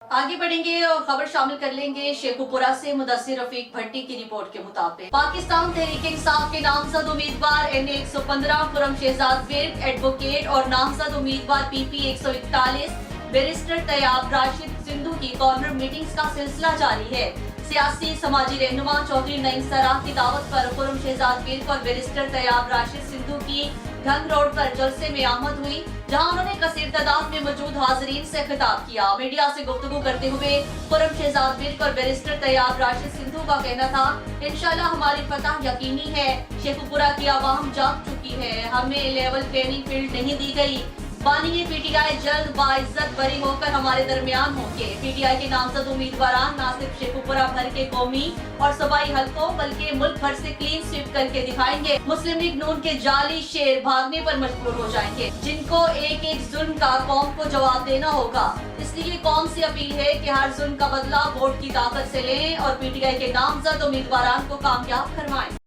आगे बढ़ेंगे और खबर शामिल कर लेंगे शेखुपुरा से मुदस्सिर रफीक भट्टी की रिपोर्ट के मुताबिक पाकिस्तान तहरीक इंसाफ के नामजद उम्मीदवार NA 115 खुरम शहजाद विर्क एडवोकेट और नामजद उम्मीदवार PP 141 बैरिस्टर तैयाब राशिद सिंधु की कॉर्नर मीटिंग्स का सिलसिला जारी है। सियासी समाजी रहनुमा चौधरी नईम सराह की दावत पर खुरम शहजाद विर्क और बैरिस्टर तैयाब राशिद सिंधु की ढंग रोड पर जलसे में आमद हुई, जहां उन्होंने कसीर तादाद में मौजूद हाजरीन से खिताब किया। मीडिया से गुफ्तगू करते हुए खुरम शहजाद विर्क और बैरिस्टर तैयाब राशिद सिंधु का कहना था, इंशाल्लाह हमारी फतह यकीनी है। शेखुपुरा की आवाम जाग चुकी है, हमें लेवल प्लेइंग फील्ड नहीं दी गई। बानी PTI जल्द बाइज्जत बरी होकर हमारे दरमियान होंगे। PTI के नामजद उम्मीदवारान न सिर्फ शेखुपुरा भर के कौमी और सूबाई हलकों बल्कि मुल्क भर से क्लीन स्वीप करके दिखाएंगे। मुस्लिम लीग नून के जाली शेर भागने पर मजबूर हो जाएंगे, जिनको एक एक जुल्म का कौम को जवाब देना होगा। इसलिए कौम से अपील है कि हर जुल्म का बदला वोट की ताकत से लें और PTI के नामजद उम्मीदवारान को कामयाब करवाएं।